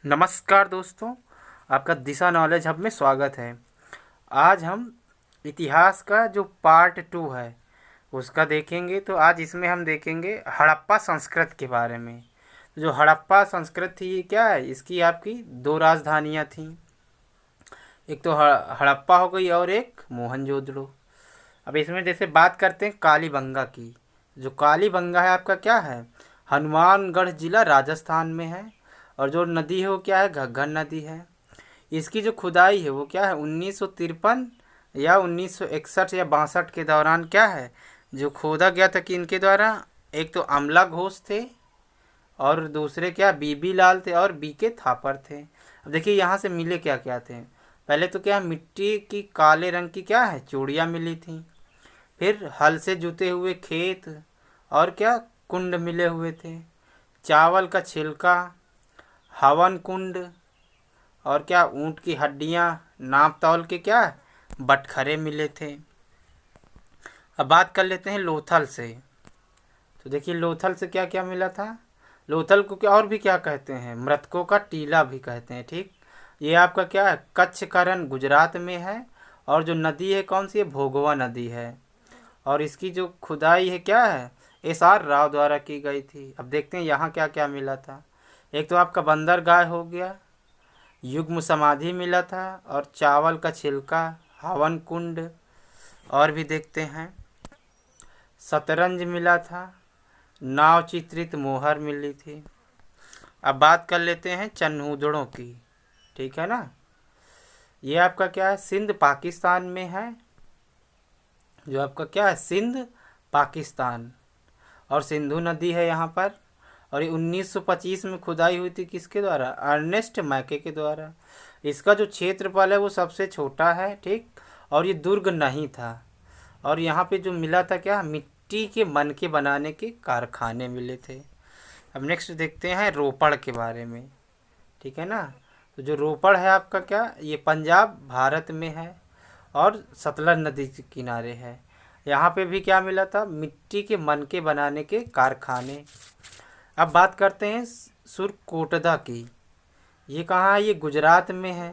नमस्कार दोस्तों, आपका दिशा नॉलेज हब में स्वागत है। आज हम इतिहास का जो पार्ट 2 है उसका देखेंगे। तो आज इसमें हम देखेंगे हड़प्पा संस्कृत के बारे में। जो हड़प्पा संस्कृत थी ये क्या है, इसकी आपकी दो राजधानियाँ थीं। एक तो हड़प्पा हो गई और एक मोहनजोदड़ो। अब इसमें जैसे बात करते हैं कालीबंगा की। जो कालीबंगा है आपका क्या है, हनुमानगढ़ जिला राजस्थान में है। और जो नदी है वो क्या है, घग्गर नदी है। इसकी जो खुदाई है वो क्या है, 1953 या 1961 या 62 के दौरान क्या है जो खोदा गया था कि इनके द्वारा। एक तो अमला घोष थे और दूसरे क्या बीबी लाल थे और बी के थापर थे। अब देखिए यहाँ से मिले क्या क्या थे। पहले तो क्या मिट्टी की काले रंग की क्या है चूड़ियाँ मिली थी। फिर हल से जुते हुए खेत और क्या कुंड मिले हुए थे। चावल का छिलका, हवन कुंड और क्या ऊँट की हड्डियाँ, नाप तौल के क्या बटखरे मिले थे। अब बात कर लेते हैं लोथल से। तो देखिए लोथल से क्या क्या मिला था। लोथल को क्या और भी क्या कहते हैं, मृतकों का टीला भी कहते हैं। ठीक, ये आपका क्या है कच्छ करण गुजरात में है। और जो नदी है कौन सी है, भोगवा नदी है। और इसकी जो खुदाई है क्या है, एस आर राव द्वारा की गई थी। अब देखते हैं यहाँ क्या क्या मिला था। एक तो आपका बंदरगाह हो गया, युग्म समाधि मिला था और चावल का छिलका, हवन कुंड। और भी देखते हैं शतरंज मिला था, नाव चित्रित मोहर मिली थी। अब बात कर लेते हैं चन्हूदड़ों की। ठीक है ना, ये आपका क्या है सिंध पाकिस्तान में है। जो आपका क्या है सिंध पाकिस्तान, और सिंधु नदी है यहाँ पर। और ये 1925 में खुदाई हुई थी किसके द्वारा, अर्नेस्ट मैके के द्वारा। इसका जो क्षेत्रफल है वो सबसे छोटा है। ठीक, और ये दुर्ग नहीं था। और यहाँ पे जो मिला था क्या, मिट्टी के मनके बनाने के कारखाने मिले थे। अब नेक्स्ट देखते हैं रोपड़ के बारे में। ठीक है ना, तो जो रोपड़ है आपका क्या, ये पंजाब भारत में है और सतलज नदी के किनारे है। यहाँ पे भी क्या मिला था, मिट्टी के मनके बनाने के कारखाने। अब बात करते हैं सुरकोटदा की। ये कहाँ है, ये गुजरात में है।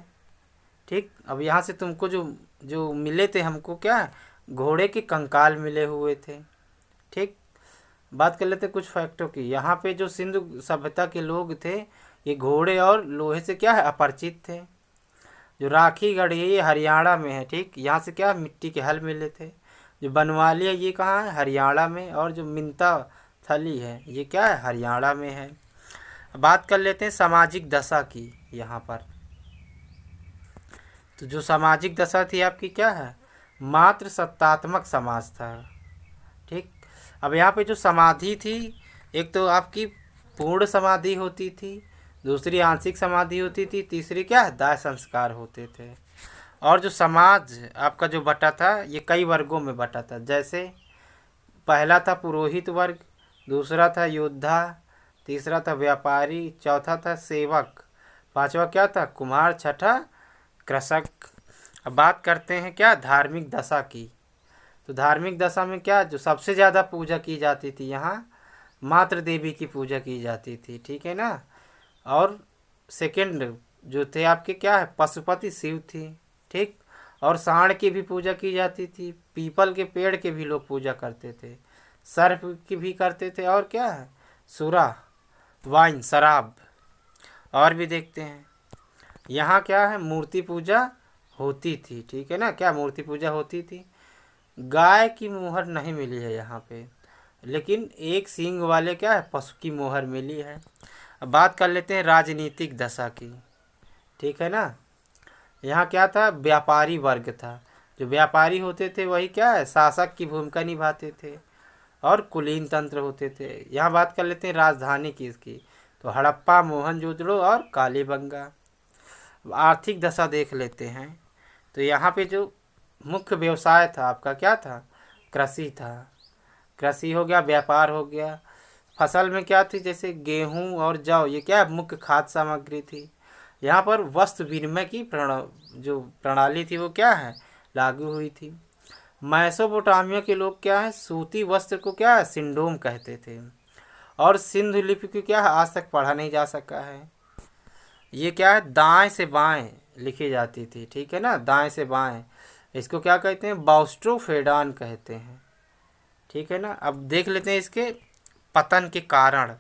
ठीक, अब यहाँ से तुमको जो जो मिले थे हमको क्या, घोड़े के कंकाल मिले हुए थे। ठीक, बात कर लेते कुछ फैक्टों की। यहाँ पे जो सिंधु सभ्यता के लोग थे ये घोड़े और लोहे से क्या है अपरिचित थे। जो राखीगढ़ है ये हरियाणा में है। ठीक, यहाँ से क्या मिट्टी के हल मिले थे। जो बनवाली है ये कहाँ है, हरियाणा में। और जो मिंता थली है ये क्या है, हरियाणा में है। बात कर लेते हैं सामाजिक दशा की यहाँ पर। तो जो सामाजिक दशा थी आपकी क्या है, मात्र सत्तात्मक समाज था। ठीक, अब यहाँ पे जो समाधि थी, एक तो आपकी पूर्ण समाधि होती थी, दूसरी आंशिक समाधि होती थी, तीसरी क्या दाह संस्कार होते थे। और जो समाज आपका जो बटा था ये कई वर्गों में बटा था। जैसे पहला था पुरोहित वर्ग, दूसरा था योद्धा, तीसरा था व्यापारी, चौथा था सेवक, पांचवा क्या था कुम्हार, छठा कृषक। अब बात करते हैं क्या धार्मिक दशा की। तो धार्मिक दशा में क्या, जो सबसे ज़्यादा पूजा की जाती थी यहाँ मातृ देवी की पूजा की जाती थी। ठीक है ना, और सेकंड जो थे आपके क्या है पशुपति शिव थी। ठीक, और सांड की भी पूजा की जाती थी, पीपल के पेड़ के भी लोग पूजा करते थे, सर्प की भी करते थे, और क्या है सुरा वाइन शराब। और भी देखते हैं यहाँ क्या है मूर्ति पूजा होती थी। ठीक है ना, क्या मूर्ति पूजा होती थी। गाय की मोहर नहीं मिली है यहाँ पे, लेकिन एक सींग वाले क्या है पशु की मोहर मिली है। अब बात कर लेते हैं राजनीतिक दशा की। ठीक है ना, यहाँ क्या था व्यापारी वर्ग था। जो व्यापारी होते थे वही क्या है शासक की भूमिका निभाते थे और कुलीन तंत्र होते थे। यहाँ बात कर लेते हैं राजधानी की इसकी। तो हड़प्पा, मोहनजोदड़ो और कालीबंगा। आर्थिक दशा देख लेते हैं। तो यहाँ पे जो मुख्य व्यवसाय था आपका क्या था, कृषि था। कृषि हो गया, व्यापार हो गया। फसल में क्या थी, जैसे गेहूँ और जौ, ये क्या मुख्य खाद्य सामग्री थी। यहाँ पर वस्त्र विनिमय की जो प्रणाली थी वो क्या है लागू हुई थी। मैसोपोटामिया के लोग क्या है सूती वस्त्र को क्या है सिंडोम कहते थे। और सिंधु लिपि को क्या है आज तक पढ़ा नहीं जा सका है। ये क्या है, दाएं से बाएं लिखी जाती थी, ठीक है ना, दाएं से बाएं। इसको क्या कहते हैं, बाउस्ट्रोफेडान कहते हैं, ठीक है ना। अब देख लेते हैं इसके पतन के कारण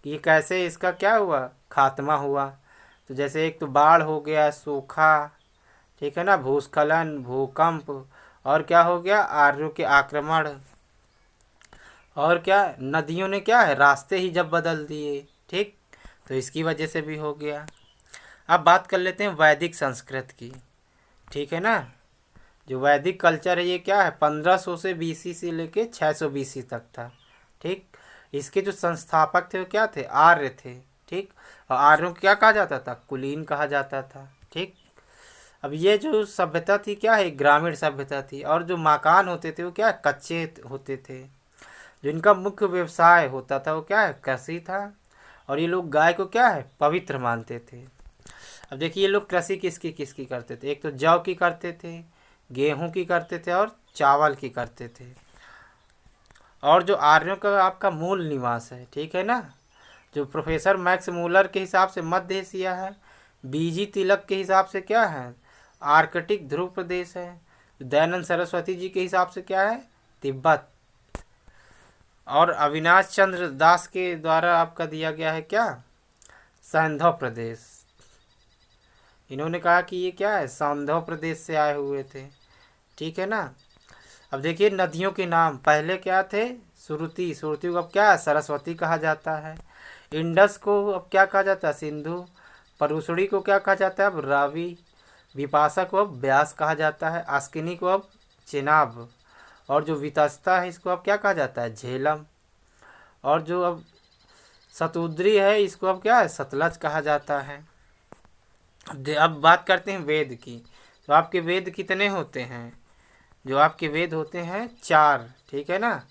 कि ये कैसे इसका क्या हुआ, खात्मा हुआ। तो जैसे एक तो बाढ़ हो गया, सूखा, ठीक है ना, भूस्खलन, भूकंप, और क्या हो गया, आर्यों के आक्रमण, और क्या, नदियों ने क्या है, रास्ते ही जब बदल दिए, ठीक, तो इसकी वजह से भी हो गया। अब बात कर लेते हैं वैदिक संस्कृत की, ठीक है ना। जो वैदिक कल्चर है ये क्या है, 1500 से बीसी से लेके 600 बीसी तक था, ठीक। इसके जो संस्थापक थे वो क्या थे, आर्य थे, ठीक। और आर्यों को क्या कहा जाता था, कुलीन कहा जाता था, ठीक। अब ये जो सभ्यता थी क्या है, ग्रामीण सभ्यता थी, और जो मकान होते थे वो क्या है, कच्चे होते थे। जिनका मुख्य व्यवसाय होता था वो क्या है, कृषि था। और ये लोग गाय को क्या है, पवित्र मानते थे। अब देखिए ये लोग कृषि किसकी किसकी करते थे, एक तो जौ की करते थे, गेहूं की करते थे, और चावल की करते थे। और जो आर्यों का आपका मूल निवास है, ठीक है ना, जो प्रोफेसर मैक्स मूलर के हिसाब से मध्य एशिया है, बीजी तिलक के हिसाब से क्या है, आर्कटिक ध्रुव प्रदेश है, दयानंद सरस्वती जी के हिसाब से क्या है, तिब्बत, और अविनाश चंद्र दास के द्वारा आपका दिया गया है क्या, सैंधव प्रदेश। इन्होंने कहा कि ये क्या है, सैंधव प्रदेश से आए हुए थे, ठीक है ना। अब देखिए नदियों के नाम पहले क्या थे, सुरुति, सुरुति को अब क्या है, सरस्वती कहा जाता है। इंडस को अब क्या कहा जाता है, सिंधु। परुसड़ी को क्या कहा जाता है, अब रावी। विपाशा को अब ब्यास कहा जाता है। आस्किनी को अब चेनाब। और जो वितस्ता है इसको अब क्या कहा जाता है, झेलम। और जो अब शतुद्री है इसको अब क्या है, सतलज कहा जाता है। अब बात करते हैं वेद की। तो आपके वेद कितने होते हैं, जो आपके वेद होते हैं 4, ठीक है ना,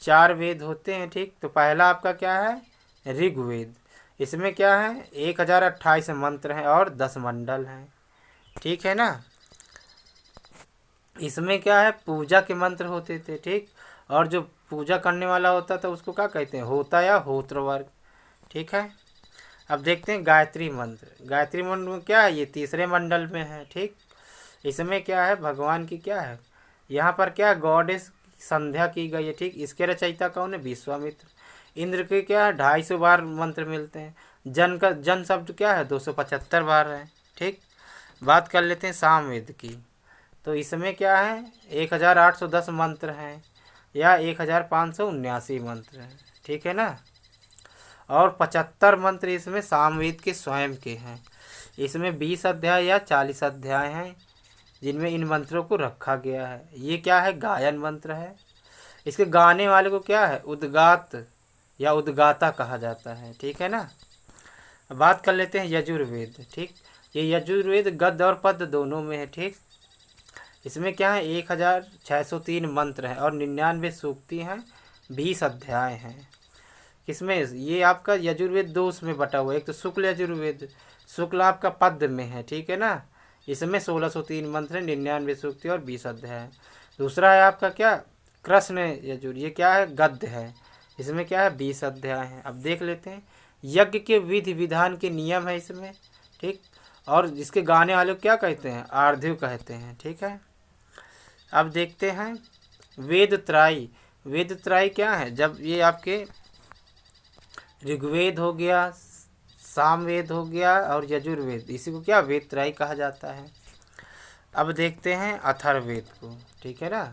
4 वेद होते हैं, ठीक। तो पहला आपका क्या है, ऋग्वेद। इसमें क्या है, 1028 मंत्र हैं और 10 मंडल हैं, ठीक है ना। इसमें क्या है, पूजा के मंत्र होते थे, ठीक। और जो पूजा करने वाला होता था उसको क्या कहते हैं, होता या होत्र वर्ग, ठीक है। अब देखते हैं गायत्री मंत्र। गायत्री मंत्र में क्या है, ये तीसरे मंडल में है, ठीक। इसमें क्या है, भगवान की क्या है, यहाँ पर क्या गॉडेस संध्या की गई है, ठीक। इसके रचयिता कौन है, विश्वामित्र। इंद्र के क्या है, 250 बार मंत्र मिलते हैं। जन का जन शब्द क्या है, 275 बार है, ठीक। बात कर लेते हैं सामवेद की। तो इसमें क्या है, 1810 मंत्र हैं या 1579 मंत्र हैं, ठीक है ना। और 75 मंत्र इसमें सामवेद के स्वयं के हैं। इसमें 20 अध्याय या 40 अध्याय हैं जिनमें इन मंत्रों को रखा गया है। ये क्या है, गायन मंत्र है। इसके गाने वाले को क्या है, उद्गात या उद्गाता कहा जाता है, ठीक है ना। अब बात कर लेते हैं यजुर्वेद, ठीक। ये यजुर्वेद गद्य और पद्य दोनों में है, ठीक। इसमें क्या है, 1603 मंत्र हैं और 99 सूक्ति हैं, 20 अध्याय हैं। इसमें ये आपका यजुर्वेद 2 उसमें बटा हुआ है। एक तो शुक्ल यजुर्वेद, शुक्ल आपका पद्य में है, ठीक है ना। इसमें 1603 मंत्र हैं, 99 सूक्ति और 20 अध्याय है। दूसरा है आपका क्या, कृष्ण यजुर, ये क्या है, गद्य है। इसमें क्या है, 20 अध्याय हैं। अब देख लेते हैं यज्ञ के विधि विधान के नियम है इसमें, ठीक। और जिसके गाने वाले को क्या कहते हैं, आर्ध्य कहते हैं, ठीक है। अब देखते हैं वेद त्राई। वेद त्राई क्या है, जब ये आपके ऋग्वेद हो गया, सामवेद हो गया और यजुर्वेद, इसी को क्या वेद त्राई कहा जाता है। अब देखते हैं अथर्ववेद को, ठीक है ना।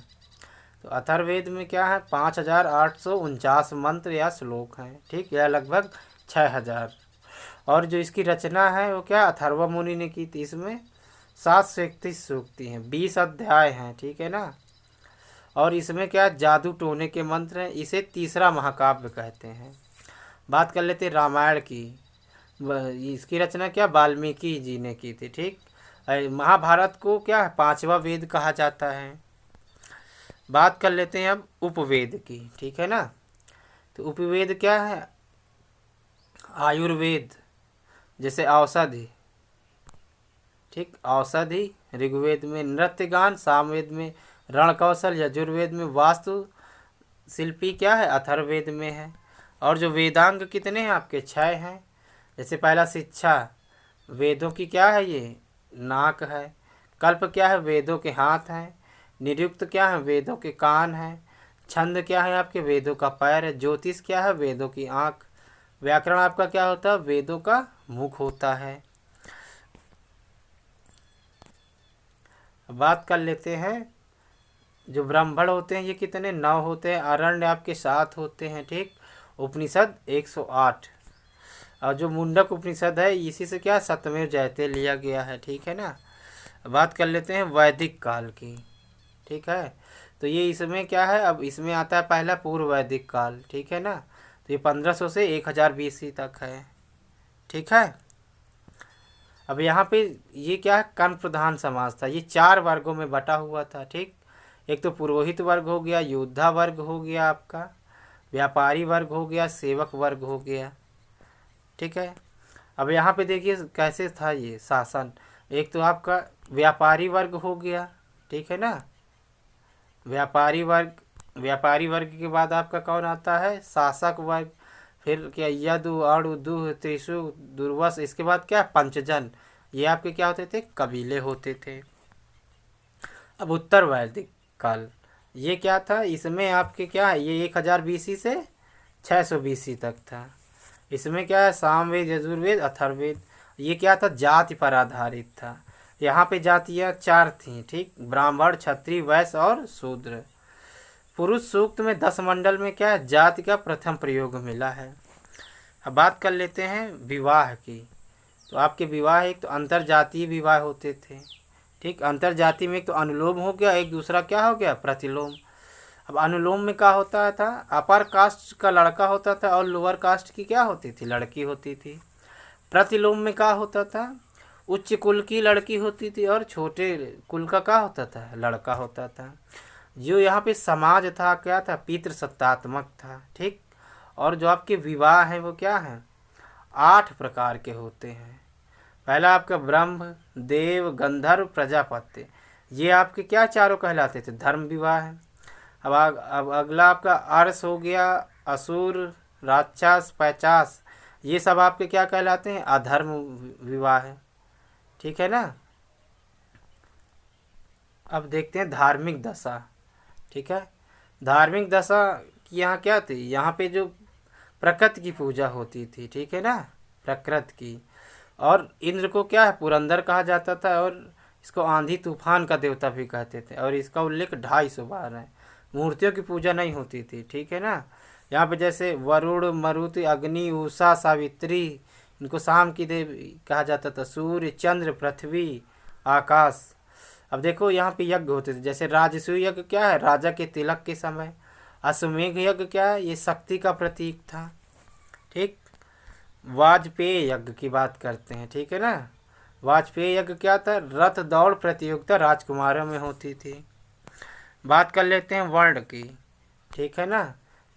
तो अथर्ववेद में क्या है, 5849 मंत्र या श्लोक हैं, ठीक, या लगभग 6000। और जो इसकी रचना है वो क्या, अथर्व मुनि ने की थी। इसमें 731 सूक्ति हैं, 20 अध्याय हैं, ठीक है ना। और इसमें क्या, जादू टोने के मंत्र हैं। इसे तीसरा महाकाव्य कहते हैं। बात कर लेते हैं रामायण की। इसकी रचना क्या, वाल्मीकि जी ने की थी, ठीक। महाभारत को क्या है, 5वां वेद कहा जाता है। बात कर लेते हैं अब उपवेद की, ठीक है ना। तो उपवेद क्या है, आयुर्वेद, जैसे औषधि, ठीक, औषधि। ऋग्वेद में नृत्य गान, सामवेद में रण कौशल, यजुर्वेद में वास्तु शिल्पी क्या है, अथर्ववेद में है। और जो वेदांग कितने हैं आपके, 6 हैं। जैसे पहला शिक्षा, वेदों की क्या है ये नाक है। कल्प क्या है, वेदों के हाथ हैं। निरुक्त क्या है, वेदों के कान हैं। छंद क्या है, आपके वेदों का पैर है। ज्योतिष क्या है, वेदों की आँख। व्याकरण आपका क्या होता है, वेदों का मुख होता है। बात कर लेते हैं, जो ब्राह्मण होते हैं ये कितने, 9 होते हैं। अरण्य आपके 7 होते हैं, ठीक। उपनिषद 108। और जो मुंडक उपनिषद है इसी से क्या सत्यमेव जयते लिया गया है, ठीक है ना। बात कर लेते हैं वैदिक काल की, ठीक है। तो ये इसमें क्या है, अब इसमें आता है पहला पूर्व वैदिक काल, ठीक है ना। तो ये 1500 से 1000 BC तक है, ठीक है। अब यहाँ पे ये क्या है, कर्म प्रधान समाज था। ये 4 वर्गों में बटा हुआ था, ठीक। एक तो पुरोहित वर्ग हो गया, योद्धा वर्ग हो गया आपका, व्यापारी वर्ग हो गया, सेवक वर्ग हो गया, ठीक है। अब यहाँ पे देखिए कैसे था ये शासन। एक तो आपका व्यापारी वर्ग हो गया, ठीक है ना। व्यापारी वर्ग, व्यापारी वर्ग के बाद आपका कौन आता है, शासक वर्ग। फिर क्या, यदु अणु दुह त्रिशु दुर्वस। इसके बाद क्या, पंचजन। ये आपके क्या होते थे, कबीले होते थे। अब उत्तर वैदिक काल, ये क्या था, इसमें आपके क्या है, ये 1000 BC से 600 BC तक था। इसमें क्या है, सामवेद यजुर्वेद अथर्ववेद। ये क्या था, जाति पर आधारित था। यहाँ पे जातियाँ 4 थीं, ठीक। ब्राह्मण, क्षत्रिय, वैश्य और शूद्र। पुरुष सूक्त में 10 मंडल में क्या है, जाति का प्रथम प्रयोग मिला है। अब बात कर लेते हैं विवाह की। तो आपके विवाह, एक तो अंतर जातीय विवाह होते थे, ठीक। अंतर जाति में एक तो अनुलोम हो गया, एक दूसरा क्या हो गया, प्रतिलोम। अब अनुलोम में क्या होता था, अपर कास्ट का लड़का होता था और लोअर कास्ट की क्या होती थी, लड़की होती थी। प्रतिलोम में क्या होता था, उच्च कुल की लड़की होती थी और छोटे कुल का क्या होता था, लड़का होता था। जो यहाँ पे समाज था क्या था, पितृसत्तात्मक था, ठीक। और जो आपके विवाह हैं वो क्या हैं, 8 प्रकार के होते हैं। पहला आपका ब्रह्म, देव, गंधर्व, प्रजापत्य। ये आपके क्या चारों कहलाते थे, धर्म विवाह है। अब अगला आपका अर्स हो गया, असुर, राक्षस, पैचास। ये सब आपके क्या कहलाते हैं, अधर्म विवाह है, ठीक है ना। अब देखते हैं धार्मिक दशा, ठीक है। धार्मिक दशा की यहाँ क्या थी, यहाँ पे जो प्रकृति की पूजा होती थी, ठीक है ना, प्रकृति की। और इंद्र को क्या है, पुरंदर कहा जाता था, और इसको आंधी तूफान का देवता भी कहते थे। और इसका उल्लेख 250 बार है। मूर्तियों की पूजा नहीं होती थी, ठीक है ना। यहाँ पे जैसे वरुण, मरुति, अग्नि, उषा, सावित्री, इनको शाम की देवी कहा जाता था। सूर्य, चंद्र, पृथ्वी, आकाश। अब देखो यहाँ पे यज्ञ होते थे, जैसे राजसूय यज्ञ क्या है, राजा के तिलक के समय। अश्वमेघ यज्ञ क्या है, ये शक्ति का प्रतीक था, ठीक। वाजपेय यज्ञ की बात करते हैं, ठीक है ना। वाजपेय यज्ञ क्या था, रथ दौड़ प्रतियोगिता राजकुमारों में होती थी। बात कर लेते हैं वर्ण की, ठीक है ना।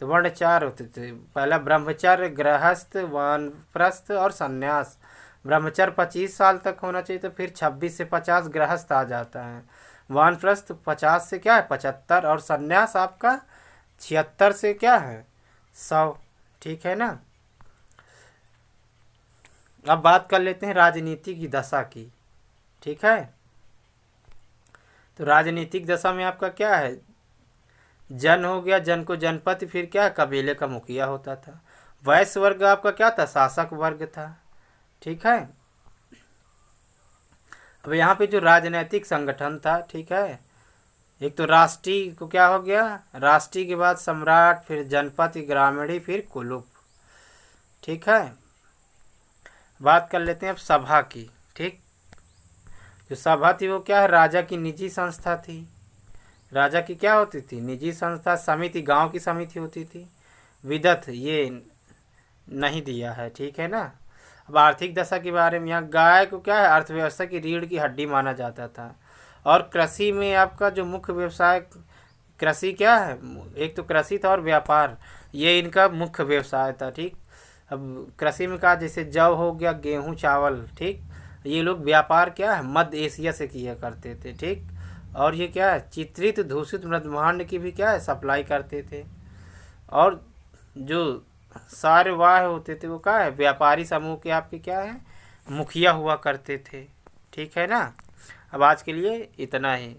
तो वर्ण 4 होते थे। पहला ब्रह्मचर्य, गृहस्थ, वानप्रस्थ और संन्यास। ब्रह्मचर्य 25 साल तक होना चाहिए, तो फिर 26 से 50 गृहस्थ आ जाता है। वानप्रस्थ 50 से क्या है, 75। और संन्यास आपका 76 से क्या है, 100, ठीक है ना। अब बात कर लेते हैं राजनीति की दशा की, ठीक है। तो राजनीतिक दशा में आपका क्या है, जन हो गया, जन को जनपति, फिर क्या, कबीले का मुखिया होता था। वैश्य वर्ग आपका क्या था, शासक वर्ग था, ठीक है। अब यहाँ पे जो राजनीतिक संगठन था, ठीक है, एक तो राष्ट्रीय को क्या हो गया, राष्ट्रीय के बाद सम्राट, फिर जनपति, ग्रामीणी, फिर कुलुप, ठीक है। बात कर लेते हैं अब सभा की, ठीक। जो सभा थी वो क्या है, राजा की निजी संस्था थी। राजा की क्या होती थी, निजी संस्था। समिति, गांव की समिति होती थी। विदथ ये नहीं दिया है, ठीक है ना। अब आर्थिक दशा के बारे में, यहाँ गाय को क्या है, अर्थव्यवस्था की रीढ़ की हड्डी माना जाता था। और कृषि में आपका जो मुख्य व्यवसाय, कृषि क्या है, एक तो कृषि था और व्यापार, ये इनका मुख्य व्यवसाय था, ठीक। अब कृषि में कहा जैसे जौ हो गया, गेहूँ, चावल, ठीक। ये लोग व्यापार क्या है, मध्य एशिया से किया करते थे, ठीक। और ये क्या है, चित्रित दूषित ब्रह्मांड की भी क्या है, सप्लाई करते थे। और जो सारवाह होते थे, वो क्या है, व्यापारी समूह के आपके क्या है, मुखिया हुआ करते थे। ठीक है ना। अब आज के लिए इतना ही।